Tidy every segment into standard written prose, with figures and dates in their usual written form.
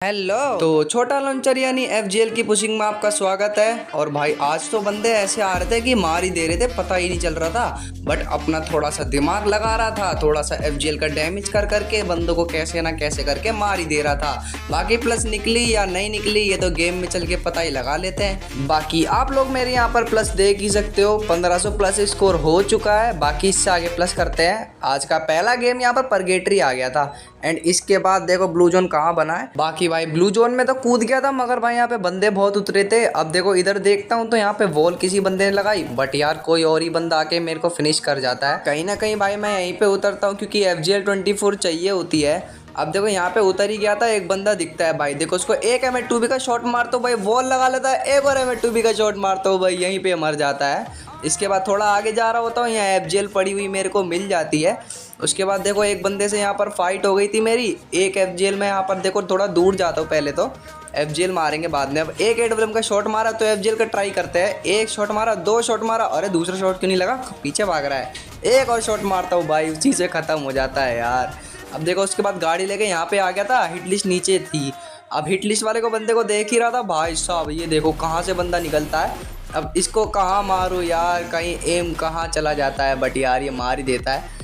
Hello. तो छोटा launcher यानी एफजीएल की पुशिंग में आपका स्वागत है। और भाई आज तो बंदे ऐसे आ रहे थे कि मार ही दे रहे थे, पता ही नहीं चल रहा था। बट अपना थोड़ा सा दिमाग लगा रहा था, थोड़ा सा एफजीएल का डैमेज कर करके बंदों को कैसे ना कैसे करके मार ही दे रहा था। बाकी प्लस निकली या नहीं निकली ये तो गेम में चल के पता ही लगा लेते हैं। बाकी आप लोग मेरे यहाँ पर प्लस देख ही सकते हो, 1500 प्लस स्कोर हो चुका है। बाकी इससे आगे प्लस करते हैं। आज का पहला गेम यहाँ पर परगेटरी आ गया था एंड इसके बाद देखो ब्लू जोन कहाँ बना है। बाकी भाई ब्लू जोन में तो कूद गया था, मगर भाई यहाँ पे बंदे बहुत उतरे थे। अब देखो इधर देखता हूँ तो यहाँ पे वॉल किसी बंदे ने लगाई, बट यार कोई और ही बंदा आके मेरे को फिनिश कर जाता है। कहीं ना कहीं भाई मैं यहीं पे उतरता हूँ क्योंकि FGL 24 चाहिए होती है। अब देखो यहाँ पे उतर ही गया था, एक बंदा दिखता है भाई, देखो उसको एक M2B का शॉट मारता हूँ भाई, वॉल लगा लेता है, एक और M2B का शॉट मारता हूँ भाई, यहीं पे मर जाता है। इसके बाद थोड़ा आगे जा रहा होता हूँ, यहाँ FGL पड़ी हुई मेरे को मिल जाती है। उसके बाद देखो एक बंदे से यहाँ पर फाइट हो गई थी मेरी, एक FGL में यहाँ पर देखो थोड़ा दूर जाता हूँ, पहले तो FGL मारेंगे बाद में। अब एक AWM का शॉट मारा तो FGL का ट्राई करते हैं। एक शॉट मारा, दो शॉट मारा, अरे दूसरा शॉट क्यों नहीं लगा, पीछे भाग रहा है। एक और शॉट मारता हूँ भाई, उसी से ख़त्म हो जाता है यार। अब देखो उसके बाद गाड़ी लेके यहाँ पे आ गया था, हिट लिस्ट नीचे थी। अब हिट लिस्ट वाले को बंदे को देख ही रहा था भाई साहब, ये देखो कहाँ से बंदा निकलता है। अब इसको कहाँ मारूँ यार, कहीं एम कहाँ चला जाता है, बट यार ये मार ही देता है।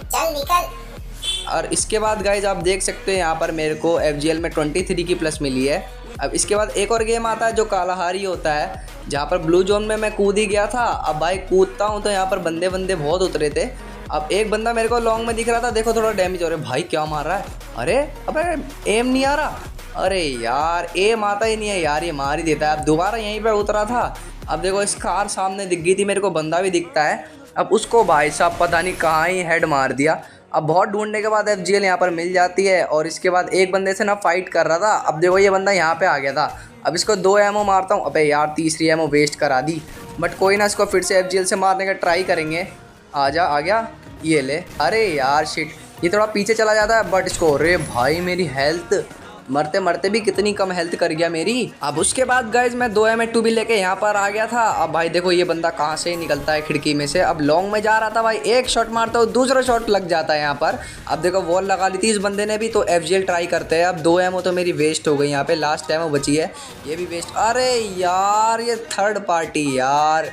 चल निकल। और इसके बाद गाइज आप देख सकते हैं यहाँ पर मेरे को FGL में 23 की प्लस मिली है। अब इसके बाद एक और गेम आता है जो कालाहारी होता है, जहाँ पर ब्लू जोन में मैं कूद ही गया था। अब भाई कूदता हूँ तो यहाँ पर बंदे बहुत उतरे थे। अब एक बंदा मेरे को लॉन्ग में दिख रहा था, देखो थोड़ा डैमेज हो रहा है भाई, क्या मार रहा है, अरे अबे एम नहीं आ रहा, अरे यार एम आता ही नहीं है यार, ये मार ही देता है। अब दोबारा यहीं पर उतरा था। अब देखो इस कार सामने दिख गई थी मेरे को, बंदा भी दिखता है। अब उसको भाई साहब पता नहीं कहाँ ही हेड मार दिया। अब बहुत ढूंढने के बाद FGL यहाँ पर मिल जाती है। और इसके बाद एक बंदे से ना फाइट कर रहा था, अब देखो ये बंदा यहाँ पे आ गया था। अब इसको 2 एमओ मारता हूँ, अबे यार तीसरी एमओ वेस्ट करा दी, बट कोई ना, इसको फिर से FGL से मारने का ट्राई करेंगे। आजा, आ गया, ये ले, अरे यार शिट, ये थोड़ा पीछे चला जाता है, बट इसको, अरे भाई मेरी हेल्थ मरते मरते भी कितनी कम हेल्थ कर गया मेरी। अब उसके बाद गाइज मैं 2 M2B लेके यहाँ पर आ गया था। अब भाई देखो ये बंदा कहाँ से निकलता है, खिड़की में से। अब लॉन्ग में जा रहा था भाई, एक शॉट मारता हूँ, दूसरा शॉट लग जाता है यहाँ पर। अब देखो वॉल लगा ली थी इस बंदे ने भी, तो FGL ट्राई करते हैं। अब 2 एमओ तो मेरी वेस्ट हो गई, यहाँ पे लास्ट एमओ बची है, ये भी वेस्ट। अरे यार ये थर्ड पार्टी यार,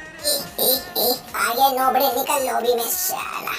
आगे नोबड़े निकल लॉबी में साला।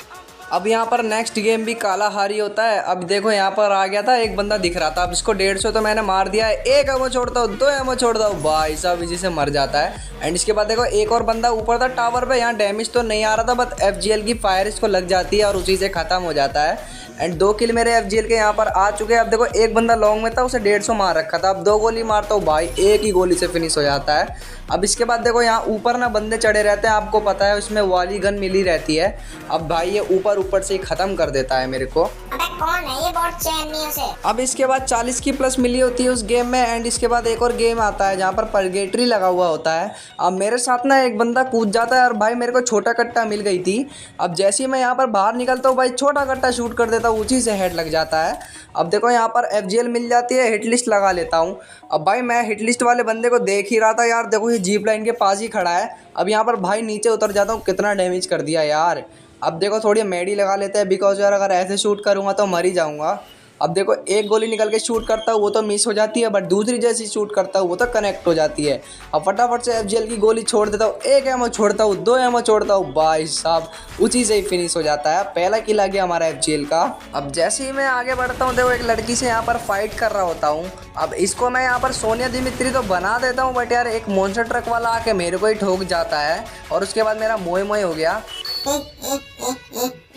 अब यहाँ पर नेक्स्ट गेम भी कालाहारी होता है। अब देखो यहाँ पर आ गया था, एक बंदा दिख रहा था, अब इसको 150 तो मैंने मार दिया है। एक एमओ छोड़ता हूँ, 2 एमओ छोड़ता हूँ, भाई साहब इसी से मर जाता है। एंड इसके बाद देखो एक और बंदा ऊपर था टावर पे, यहाँ डैमेज तो नहीं आ रहा था, बट FGL की फायर इसको लग जाती है और उसी से ख़त्म हो जाता है। एंड 2 किल मेरे FGL के यहाँ पर आ चुके हैं। अब देखो एक बंदा लॉन्ग में था, उसे 150 मार रखा था, अब 2 गोली मारता हूँ भाई, एक ही गोली से फिनिश हो जाता है। अब इसके बाद देखो यहाँ ऊपर ना बंदे चढ़े रहते हैं, आपको पता है उसमें वाली गन मिली रहती है। अब भाई ये ऊपर से ही ख़त्म कर देता है मेरे को। अबे कौन है ये, बहुत चैन नहीं उसे। अब इसके बाद 40 की प्लस मिली होती है उस गेम में। एंड इसके बाद एक और गेम आता है जहाँ पर परगेटरी लगा हुआ होता है। अब मेरे साथ ना एक बंदा कूद जाता है और भाई मेरे को छोटा कट्टा मिल गई थी। अब जैसे ही मैं यहाँ पर बाहर निकलता हूँ भाई, छोटा कट्टा शूट कर देता हूँ, उसी से हेड लग जाता है। अब देखो यहाँ पर FGL मिल जाती है, हिट लिस्ट लगा लेता हूँ। अब भाई मैं हिट लिस्ट वाले बंदे को देख ही रहा था यार, देखो ये जीप लाइन के पास ही खड़ा है। अब यहाँ पर भाई नीचे उतर जाता हूँ, कितना डैमेज कर दिया यार। अब देखो थोड़ी मेडी लगा लेते हैं, बिकॉज यार अगर ऐसे शूट करूँगा तो मर ही जाऊँगा। अब देखो एक गोली निकल के शूट करता हूँ, वो तो मिस हो जाती है, बट दूसरी जैसी शूट करता हूँ वो तो कनेक्ट हो जाती है। अब फटाफट से FGL की गोली छोड़ देता हूँ, एक एमओ छोड़ता हूँ, 2 एमओ छोड़ता हूँ, भाई साहब उसी से ही फिनिश हो जाता है। पहला किल आ गया हमारा FGL का। अब जैसे ही मैं आगे बढ़ता हूँ, देखो एक लड़की से यहाँ पर फाइट कर रहा होता हूँ। अब इसको मैं यहाँ पर सोनिया दिमित्री तो बना देता हूँ, बट यार एक मॉन्स्टर ट्रक वाला आके मेरे को ही ठोक जाता है और उसके बाद मेरा मोए मोए हो गया।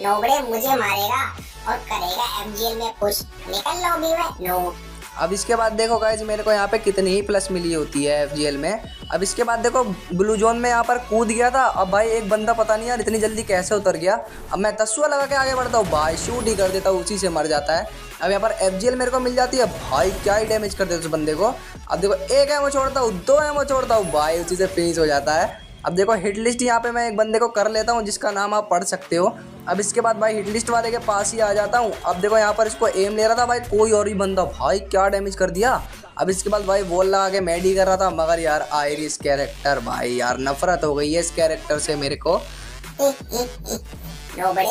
नोबड़े मुझे मारेगा और करेगा FGL में पुश, निकल लॉबी में नो। अब इसके बाद देखो गाइज मेरे को यहाँ पे कितनी ही प्लस मिली होती है FGL में। अब इसके बाद देखो ब्लू जोन में यहाँ पर कूद गया था। अब भाई एक बंदा पता नहीं यार इतनी जल्दी कैसे उतर गया। अब मैं 10 लगा के आगे बढ़ता हूँ भाई, शूट ही कर देता हूँ, उसी से मर जाता है। अब यहाँ पर FGL मेरे को मिल जाती है, भाई क्या ही डैमेज कर देता उस बंदे को। अब देखो एक एमओ छोड़ता हूँ, 2 एमओ छोड़ता हूँ, भाई उसी से फिनिश हो जाता है। अब देखो हिट लिस्ट यहाँ पे मैं एक बंदे को कर लेता हूँ जिसका नाम आप पढ़ सकते हो। अब इसके बाद भाई हिट लिस्ट वाले के पास ही आ जाता हूँ। अब देखो यहाँ पर इसको एम ले रहा था भाई, कोई और ही बंदा, भाई क्या डैमेज कर दिया। अब इसके बाद भाई वॉल लगा के मेडी कर रहा था, मगर यार आयरिस कैरेक्टर, भाई यार नफरत हो गई है इस कैरेक्टर से मेरे को। नोबड़े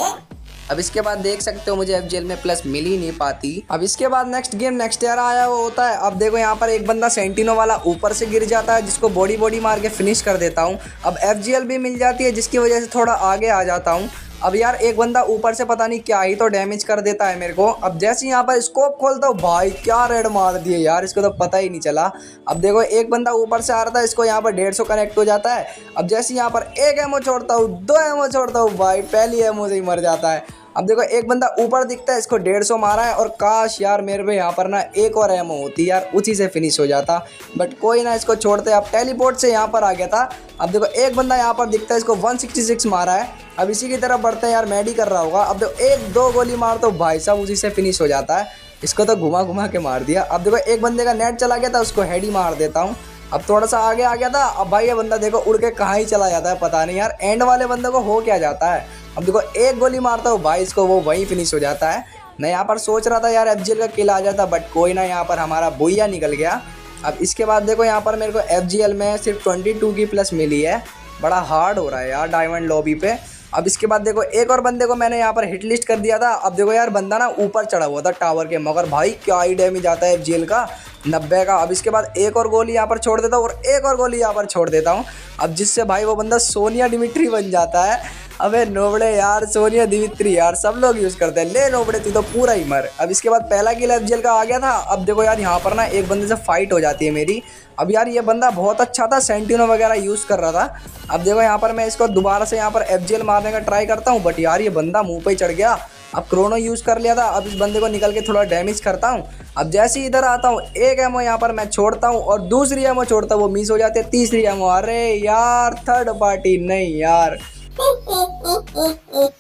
अब इसके बाद देख सकते हो मुझे FGL में प्लस मिल ही नहीं पाती। अब इसके बाद नेक्स्ट गेम नेक्स्ट ईयर आया वो होता है। अब देखो यहाँ पर एक बंदा सेंटिनो वाला ऊपर से गिर जाता है, जिसको बॉडी मार के फिनिश कर देता हूँ। अब FGL भी मिल जाती है, जिसकी वजह से थोड़ा आगे आ जाता हूँ। अब यार एक बंदा ऊपर से पता नहीं क्या ही तो डैमेज कर देता है मेरे को। अब जैसे यहाँ पर स्कोप खोलता हूँ, भाई क्या रेड मार दिए यार, इसको तो पता ही नहीं चला। अब देखो एक बंदा ऊपर से आ रहा था, इसको यहाँ पर 150 कनेक्ट हो जाता है। अब जैसे यहाँ पर एक एमओ छोड़ता हूँ, 2 एमओ छोड़ता हूँ, भाई पहली एमओ से ही मर जाता है। अब देखो एक बंदा ऊपर दिखता है, इसको 150 मारा है, और काश यार मेरे पे यहाँ पर ना एक और एमओ होती यार, उसी से फिनिश हो जाता, बट कोई ना, इसको छोड़ते। अब टेलीपोर्ट से यहाँ पर आ गया था। अब देखो एक बंदा यहाँ पर दिखता है, इसको 166 मारा है। अब इसी की तरफ बढ़ते हैं यार, मैडी कर रहा होगा। अब देखो 1-2 गोली मार तो भाई साहब उसी से फिनिश हो जाता है। इसको तो घुमा के मार दिया। अब देखो एक बंदे का नेट चला गया था, उसको हेड ही मार देता हूँ। अब थोड़ा सा आगे आ गया था। अब भाई ये बंदा देखो उड़ के कहाँ ही चला जाता है, पता नहीं यार एंड वाले बंदे को हो क्या जाता है। अब देखो एक गोली मारता हूँ भाई, इसको वो वहीं फिनिश हो जाता है। मैं यहाँ पर सोच रहा था यार FGL का किल आ जाता, बट कोई ना, यहाँ पर हमारा बुइया निकल गया। अब इसके बाद देखो यहाँ पर मेरे को FGL में सिर्फ 22 की प्लस मिली है। बड़ा हार्ड हो रहा है यार डायमंड लॉबी पे। अब इसके बाद देखो एक और बंदे को मैंने यहाँ पर हिट लिस्ट कर दिया था। अब देखो यार बंदा ना ऊपर चढ़ा हुआ था टावर के, मगर भाई क्या ही डैमेज आता है FGL का, 90 का। अब इसके बाद एक और गोली यहाँ पर छोड़ देता हूँ, और एक और गोली यहाँ पर छोड़ देता हूँ। अब जिससे भाई वो बंदा सोनिया डिमिट्री बन जाता है। अबे नोबड़े यार, सोनिया दिमित्री यार सब लोग यूज़ करते हैं, ले नोबड़े तू तो पूरा ही मर। अब इसके बाद पहला किल FGL का आ गया था। अब देखो यार यहाँ पर ना एक बंदे से फाइट हो जाती है मेरी। अब यार ये बंदा बहुत अच्छा था, सेंटिनो वगैरह यूज़ कर रहा था। अब देखो यहाँ पर मैं इसको दोबारा से यहाँ पर FGL मारने का ट्राई करता हूँ, बट यार ये बंदा मुँह पे ही चढ़ गया। अब क्रोनो यूज़ कर लिया था। अब इस बंदे को निकल के थोड़ा डैमेज करता हूँ। अब जैसे ही इधर आता हूँ, एक एमओ यहाँ पर मैं छोड़ता हूँ, और दूसरी एमओ छोड़ता हूँ, वो मिस हो जाती है। तीसरी एमओ, अरे यार थर्ड पार्टी नहीं यार। वो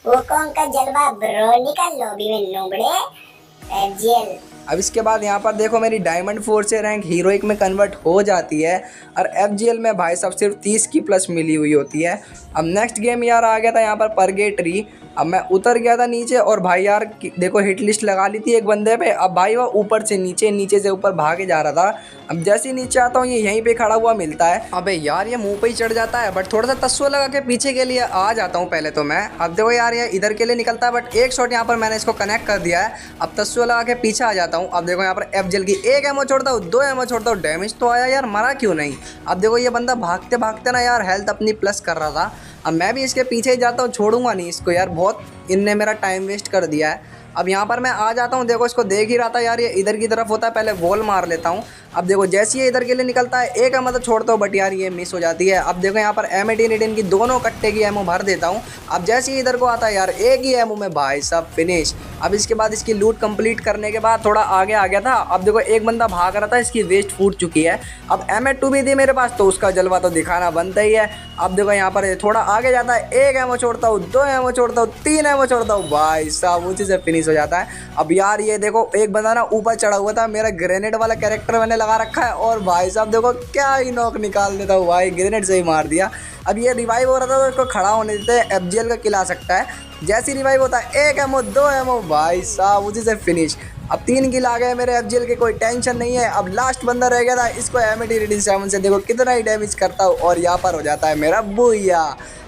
कौन का जलवा ब्रो, निकल लॉबी में नोबड़े FGL। अब इसके बाद यहाँ पर देखो मेरी डायमंड 4 से रैंक हीरोइक में कन्वर्ट हो जाती है, और FGL में भाई साहब सिर्फ 30 की प्लस मिली हुई होती है। अब नेक्स्ट गेम यार आ गया था यहाँ पर परगेटरी। अब मैं उतर गया था नीचे, और भाई यार देखो हिट लिस्ट लगा ली थी एक बंदे पे। अब भाई वो ऊपर से नीचे, नीचे से ऊपर भागे जा रहा था। अब जैसे ही नीचे आता हूँ, ये यहीं पे खड़ा हुआ मिलता है। अबे यार ये मुंह पे ही चढ़ जाता है, बट थोड़ा सा तस्सुआ लगा के पीछे के लिए आ जाता हूँ पहले तो मैं। अब देखो यार ये इधर के लिए निकलता है, बट एक शॉट यहाँ पर मैंने इसको कनेक्ट कर दिया है। अब तस्सुआ लगा के पीछे आ जाता हूँ। अब देखो यहाँ पर FGL की एक एमओ छोड़ता हूँ, 2 एमओ छोड़ता हूँ, डैमेज तो आया यार, मरा क्यों नहीं। अब देखो ये बंदा भागते भागते ना यार हेल्थ अपनी प्लस कर रहा था। अब मैं भी इसके पीछे ही जाता हूँ, छोड़ूंगा नहीं इसको यार, बहुत इनने मेरा टाइम वेस्ट कर दिया है। अब यहाँ पर मैं आ जाता हूँ, देखो इसको देख ही रहा था यार, ये इधर की तरफ होता है, पहले वॉल मार लेता हूँ। अब देखो जैसे ये इधर के लिए निकलता है, एक एमओ तो छोड़ता हूँ, बट यार ये मिस हो जाती है। अब देखो यहाँ पर M18 की दोनों कट्टे की एमओ भर देता हूँ। अब जैसे ही इधर को आता है यार, एक ही एमओ में भाई सब फिनिश। अब इसके बाद इसकी लूट कंप्लीट करने के बाद थोड़ा आगे आ गया था। अब देखो एक बंदा भाग रहा था, इसकी वेस्ट फूट चुकी है। अब M2 भी थी मेरे पास, तो उसका जलवा तो दिखाना बनता ही है। अब देखो यहाँ पर थोड़ा आगे जाता है, एक एमओ छोड़ता हूँ, 2 एमओ छोड़ता हूँ, 3 एमओ छोड़ता हूँ, भाई साहब उसी से फिनिश हो जाता है। अब यार ये देखो एक बंदा ना ऊपर चढ़ा हुआ था, मेरा ग्रेनेड वाला कैरेक्टर मैंने लगा रखा है, और भाई साहब देखो क्या ही नॉक निकाल देता हूँ भाई, ग्रेनेड से ही मार दिया। अब ये रिवाइव हो रहा था, तो इसको खड़ा होने देते हैं, FGL का किल आ सकता है। जैसे रिवाइव होता है, 1 एमओ 2 एमओ, भाई साहब उसी से फिनिश। अब 3 किल आ गए मेरे FGL के, कोई टेंशन नहीं है। अब लास्ट बंदा रह गया था, इसको M87 से देखो कितना ही डैमेज करता हूँ, और यहाँ पर हो जाता है मेरा बुइया।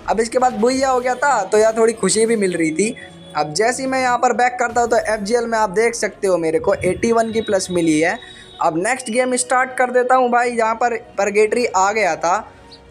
अब इसके बाद बुइया हो गया था, तो यार थोड़ी खुशी भी मिल रही थी। अब जैसे ही मैं यहाँ पर बैक करता हूँ, तो FGL में आप देख सकते हो मेरे को 81 की प्लस मिली है। अब नेक्स्ट गेम स्टार्ट कर देता हूँ भाई। यहाँ पर परगेटरी आ गया था।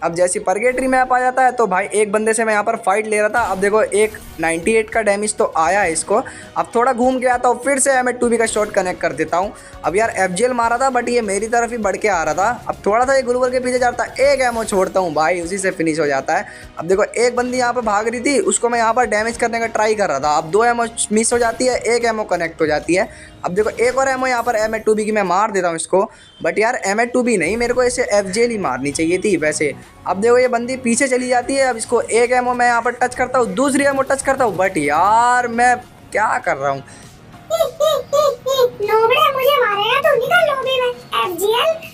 अब जैसे परगेटरी मैप आ जाता है, तो भाई एक बंदे से मैं यहाँ पर फाइट ले रहा था। अब देखो एक 98 का डैमेज तो आया है इसको। अब थोड़ा घूम के आता हूँ, फिर से M2B का शॉट कनेक्ट कर देता हूँ। अब यार FGL मारा था, बट ये मेरी तरफ ही बढ़ के आ रहा था। अब थोड़ा सा ये ग्लूवल के पीछे जाता है, एक एमओ छोड़ता हूँ भाई, उसी से फिनिश हो जाता है। अब देखो एक बंदी यहाँ पर भाग रही थी, उसको मैं यहाँ पर डैमेज करने का ट्राई कर रहा था। अब 2 एमओ मिस हो जाती है, 1 एमओ कनेक्ट हो जाती है। अब देखो एक और एमओ यहाँ पर M2B की मैं मार देता हूँ इसको, बट यार M2B नहीं, मेरे को इसे FGL ही मारनी चाहिए थी वैसे। अब देखो ये बंदी पीछे चली जाती है। अब इसको एक एमओ मैं यहाँ पर टच करता हूँ, दूसरी एमओ टच करता हूँ, बट यार मैं क्या कर रहा हूँ। नोबड़े मुझे मारेगा तो निकल लॉबी में FGL।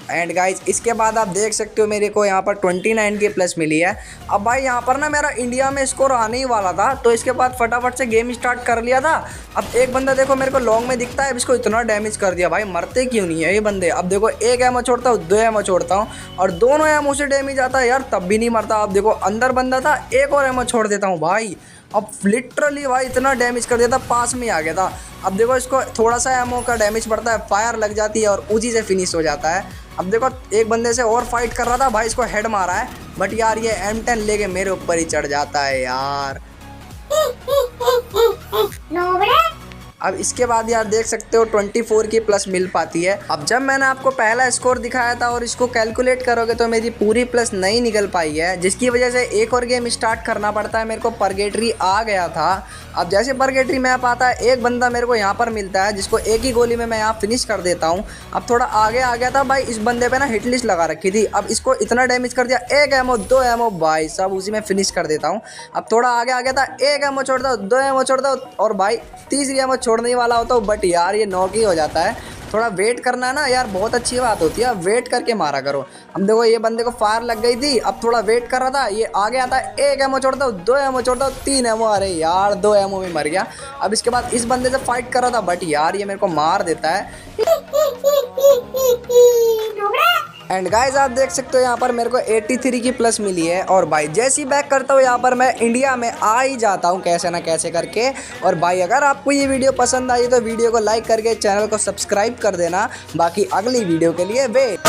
एंड गाइज इसके बाद आप देख सकते हो मेरे को यहाँ पर 29 की प्लस मिली है। अब भाई यहाँ पर ना मेरा इंडिया में स्कोर आने ही वाला था, तो इसके बाद फटाफट से गेम स्टार्ट कर लिया था। अब एक बंदा देखो मेरे को लॉन्ग में दिखता है, इसको इतना डैमेज कर दिया भाई, मरते क्यों नहीं है ये बंदे। अब देखो एक एमओ छोड़ता हूँ, 2 एमओ छोड़ता हूँ, और दोनों एमओ से डैमेज आता है यार, तब भी नहीं मरता। अब देखो अंदर बंदा था, एक और एमओ छोड़ देता हूँ भाई, अब लिटरली भाई इतना डैमेज कर दिया था, पास में ही आ गया था। अब देखो इसको थोड़ा सा एमओ का डैमेज पड़ता है, फायर लग जाती है और उसी से फिनिश हो जाता है। अब देखो एक बंदे से और फाइट कर रहा था भाई, इसको हेड मारा है, बट यार ये M10 लेके मेरे ऊपर ही चढ़ जाता है यार। अब इसके बाद यार देख सकते हो 24 की प्लस मिल पाती है। अब जब मैंने आपको पहला स्कोर दिखाया था और इसको कैलकुलेट करोगे तो मेरी पूरी प्लस नहीं निकल पाई है, जिसकी वजह से एक और गेम स्टार्ट करना पड़ता है। मेरे को परगेटरी आ गया था। अब जैसे परगेटरी मैप आता है, एक बंदा मेरे को यहाँ पर मिलता है जिसको एक ही गोली में मैं यहाँ फिनिश कर देता हूँ। अब थोड़ा आगे आ गया था भाई, इस बंदे पे ना हिट लिस्ट लगा रखी थी। अब इसको इतना डैमेज कर दिया, एक एमओ 2 एमओ भाई सब उसी में फिनिश कर देता हूँ। अब थोड़ा आगे आ गया था, एक एमओ छोड़ दो, 2 एमओ छोड़ दो और भाई तीसरी एमओ छोड़ने ही वाला होता हूँ, बट यार ये नॉक ही हो जाता है। थोड़ा वेट करना है ना यार, बहुत अच्छी बात होती है, वेट करके मारा करो। अब देखो ये बंदे को फायर लग गई थी, अब थोड़ा वेट कर रहा था, ये आ गया था, एक एमओ छोड़ दो, 2 एमओ छोड़ दो, 3 एमओ, अरे यार 2 एमओ में मर गया। अब इसके बाद इस बंदे से फाइट कर रहा था, बट यार ये मेरे को मार देता है। एंड गाइज आप देख सकते हो यहाँ पर मेरे को 83 की प्लस मिली है। और भाई जैसी बैक करता हूँ यहाँ पर मैं इंडिया में आ ही जाता हूँ कैसे ना कैसे करके। और भाई अगर आपको ये वीडियो पसंद आई तो वीडियो को लाइक करके चैनल को सब्सक्राइब कर देना। बाकी अगली वीडियो के लिए वेट।